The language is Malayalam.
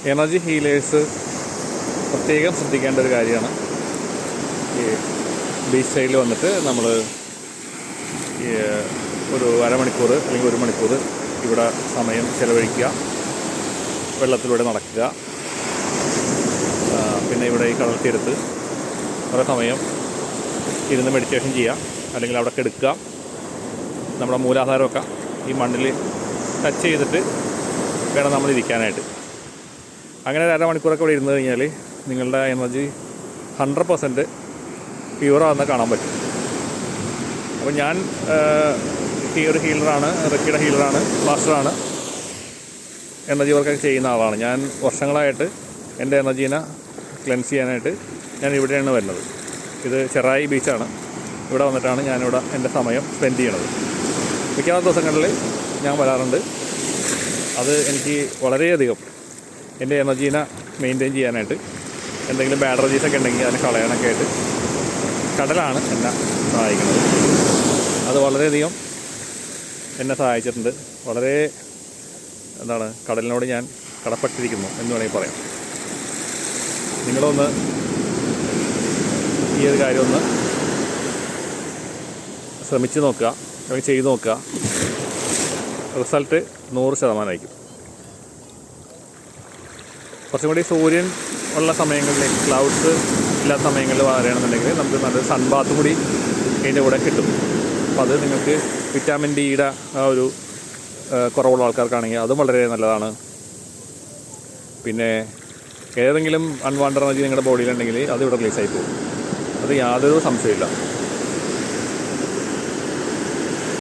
എനർജി ഹീലേഴ്സ് പ്രത്യേകം ശ്രദ്ധിക്കേണ്ട ഒരു കാര്യമാണ്. ഈ ബീച്ച് സൈഡിൽ വന്നിട്ട് നമ്മൾ ഈ ഒരു അരമണിക്കൂർ അല്ലെങ്കിൽ 1 മണിക്കൂർ ഇവിടെ സമയം ചിലവഴിക്കുക, വെള്ളത്തിലൂടെ നടക്കുക, പിന്നെ ഇവിടെ ഈ കടൽ തീരത്ത് കുറേ സമയം ഇരുന്ന് മെഡിറ്റേഷൻ ചെയ്യുക, അല്ലെങ്കിൽ അവിടെ കിടക്കുക. നമ്മുടെ മൂലാധാരമൊക്കെ ഈ മണ്ണിൽ ടച്ച് ചെയ്തിട്ട് വേണം നമ്മൾ ഇരിക്കാനായിട്ട്. അങ്ങനെ ഒരു അരമണിക്കൂറൊക്കെ ഇവിടെ ഇരുന്ന് കഴിഞ്ഞാൽ നിങ്ങളുടെ എനർജി 100% പ്യുവറാണെന്ന് കാണാൻ പറ്റും. അപ്പോൾ ഞാൻ ഈ ഒരു ഹീലറാണ്, റെക്കിയുടെ ഹീലറാണ്, മാസ്റ്ററാണ്, എനർജി വർക്കൊക്കെ ചെയ്യുന്ന ആളാണ്. ഞാൻ വർഷങ്ങളായിട്ട് എൻ്റെ എനർജീനെ ക്ലെൻസ് ചെയ്യാനായിട്ട് ഞാൻ ഇവിടെയാണ് വരുന്നത്. ഇത് ചെറായി ബീച്ചാണ്. ഇവിടെ വന്നിട്ടാണ് ഞാനിവിടെ എൻ്റെ സമയം സ്പെൻഡ് ചെയ്യണത്. മിക്കവാറും ദിവസങ്ങളിൽ ഞാൻ വരാറുണ്ട്. അത് എനിക്ക് വളരെയധികം എൻ്റെ എനർജീനെ മെയിൻറ്റെയിൻ ചെയ്യാനായിട്ട്, എന്തെങ്കിലും ബാഡ് എനർജീസൊക്കെ ഉണ്ടെങ്കിൽ അതിനെ കളയാനൊക്കെ ആയിട്ട് കടലാണ് എന്നെ സഹായിക്കുന്നത്. അത് വളരെയധികം എന്നെ സഹായിച്ചിട്ടുണ്ട്. വളരെ കടലിനോട് ഞാൻ കടപ്പെട്ടിരിക്കുന്നു എന്ന് വേണമെങ്കിൽ പറയാം. നിങ്ങളൊന്ന് ഈ ഒരു കാര്യം ഒന്ന് ശ്രമിച്ച് നോക്കുക, അല്ലെങ്കിൽ ചെയ്ത് നോക്കുക. റിസൾട്ട് 100% കുറച്ചും കൂടി സൂര്യൻ ഉള്ള സമയങ്ങളിൽ, ക്ലൗഡ്സ് ഇല്ലാത്ത സമയങ്ങളിൽ വരികയാണെന്നുണ്ടെങ്കിൽ നമുക്ക് നല്ലൊരു സൺബാത്ത് കൂടി ഇതിൻ്റെ കൂടെ കിട്ടും. അപ്പോൾ അത് നിങ്ങൾക്ക് വിറ്റാമിൻ ഡിയുടെ ആ ഒരു കുറവുള്ള ആൾക്കാർക്കാണെങ്കിൽ അതും വളരെ നല്ലതാണ്. പിന്നെ ഏതെങ്കിലും അൺവാണ്ടഡ് എനർജി നിങ്ങളുടെ ബോഡിയിലുണ്ടെങ്കിൽ അത് ഇവിടെ റിലീസായി പോകും. അത് യാതൊരു സംശയമില്ല.